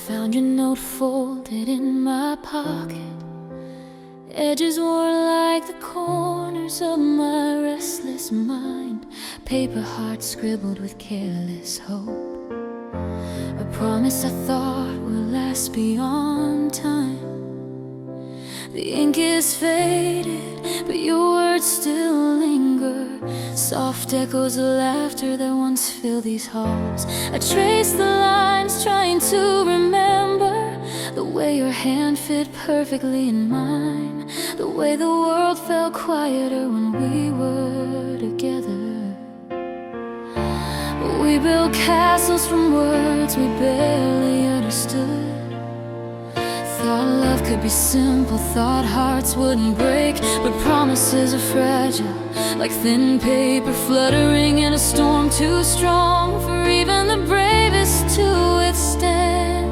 Found your note folded in my pocket, edges worn like the corners of my restless mind. Paper heart scribbled with careless hope, a promise I thought would last beyond time. The ink is faded, but your words still linger, soft echoes of laughter that once filled these halls. I trace the lines, trying to remember the way your hand fit perfectly in mine, the way the world felt quieter when we were together. We built castles from words we barely understood. Thought love could be simple, thought hearts wouldn't break, but promises are fragile, like thin paper fluttering in a storm too strong for even the bravest to withstand.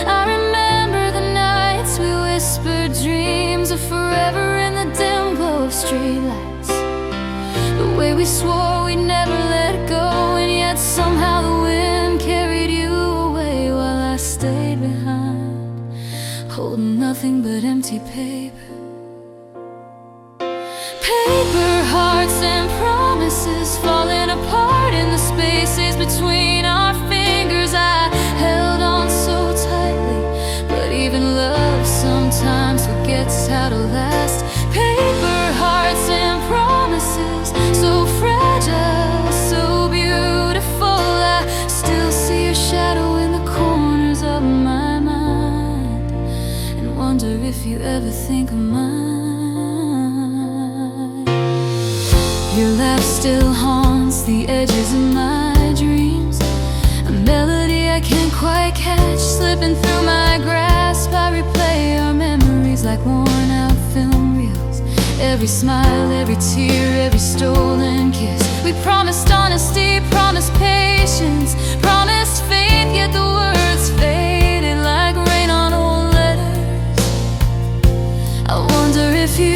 I remember the nights we whispered dreams of forever in the dim glow of streetlights, the way we swore we'd never let go, and yet somehow the wind carried you away while I stayed behind, holding nothing but empty paper. Paper hearts and promises falling apart in the spaces between our fingers. I held on so tightly, but even love sometimes forgets how to last. Paper hearts and promises, so fragile, so beautiful. I still see your shadow in the corners of my mind, and wonder if you ever think of mine. Your laugh still haunts the edges of my dreams, a melody I can't quite catch, slipping through my grasp. I replay our memories like worn out film reels, every smile, every tear, every stolen kiss. We promised honesty, promised patience, promised faith, yet the words faded like rain on old letters. I wonder if you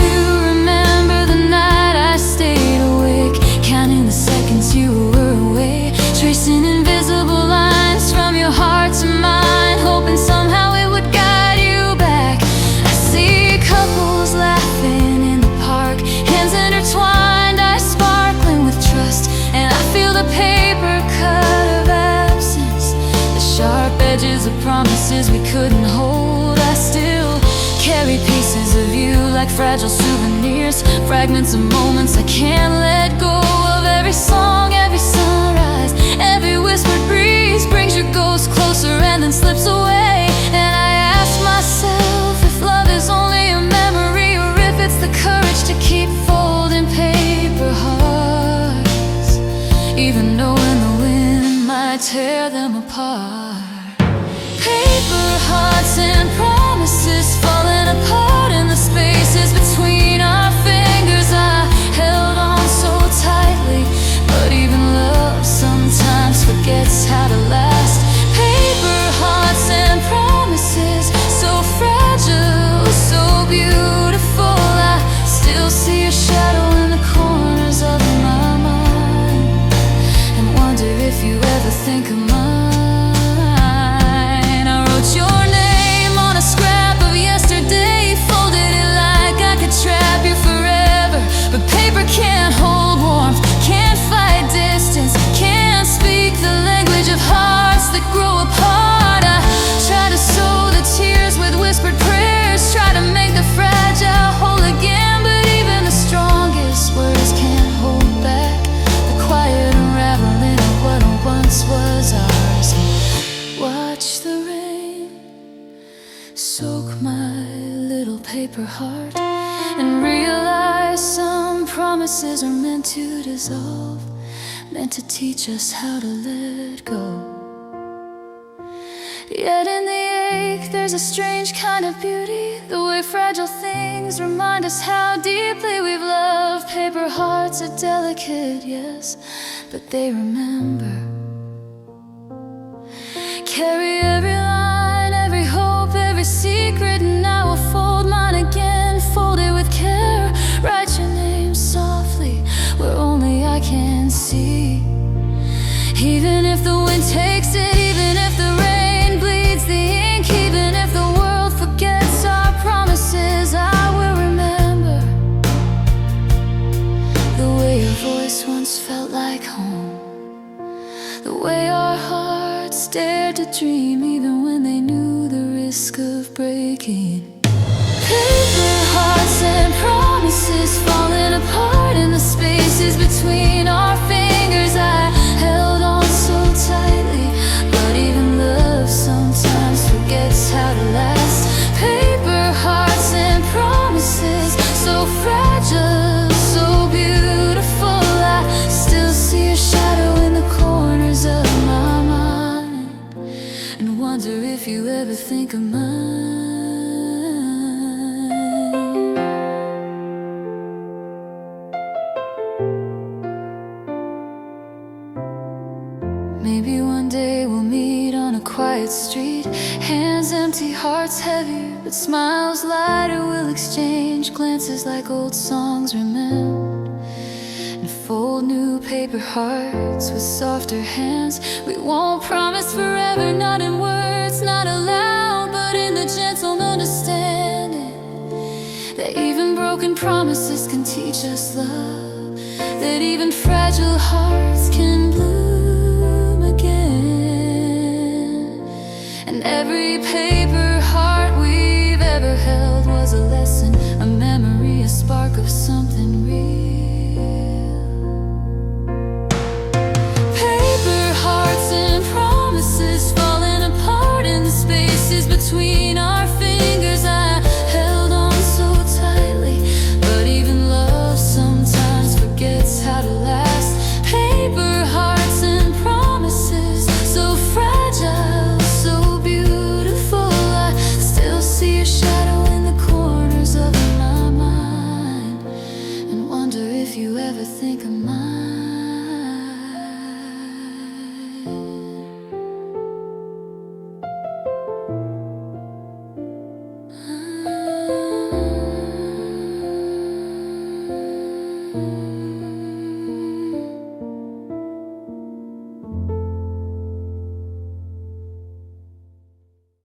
remember the night I stayed awake, counting the seconds you were away, tracing invisible lines from your heart to mine, hoping somehow it would guide you back. I see couples laughing in the park, hands intertwined, eyes sparkling with trust, and I feel the paper cut of absence, the sharp edges of promises we couldn't hold. I still carry pieces of you like fragile souvenirs, fragments of moments I can't let go of. Every song, every sunrise, every whispered breeze brings your ghost closer and then slips away. And I ask myself if love is only a memory, or if it's the courage to keep folding paper hearts, even knowing the wind might tear them apart. Paper hearts and promises falling apart in the spaces between our fingers. I held on so tightly, but even love sometimes forgets how to last. Paper hearts and promises, so fragile, so beautiful. I still see your shadow in the corners of my mind, and wonder if you ever think of mine. I wrote your name on a scrap of yesterday, folded it like I could trap you forever, but paper can't hold warmth, can't fight distance, can't speak the language of hearts that grow apart. I try to sow the tears with whispered prayers, try to make the fragile whole again, but even the strongest words can't hold back the quiet unraveling of what once was ours. Watch the rain soak my little paper heart, and realize some promises are meant to dissolve, meant to teach us how to let go. Yet in the ache there's a strange kind of beauty, the way fragile things remind us how deeply we've loved. Paper hearts are delicate, yes, but they remember. Carry every line, every hope, every secret, and I will fold mine again, fold it with care. Write your name softly where only I can see, even if the wind takes it, even if the rain bleeds the ink to dream even when they knew the risk of breaking. Paper hearts and promises falling apart in the spaces between our fingers. I held on so tightly, but even love sometimes forgets how to last. Paper hearts and promises, so fragile, so beautiful. I still see your shadow in the corners of my mind, and wonder if you ever think of mine. Maybe one day we'll meet on a quiet street, hands empty, hearts heavier, but smiles lighter. We'll exchange glances like old songs remembered, and fold new paper hearts with softer hands. We won't promise forever, not in words, not aloud, but in the gentle understanding that even broken promises can teach us love, that even fragile hearts can bloom again. And every paper heart we've ever held was a lesson, a memory, a spark of something real. Paper hearts and promises falling apart in the spaces between our fingers. I held on so tightly, but even love sometimes forgets how to last. Paper hearts and promises, so fragile, so beautiful. I still see your shadow in the corners of my mind, and wonder if you ever think of me.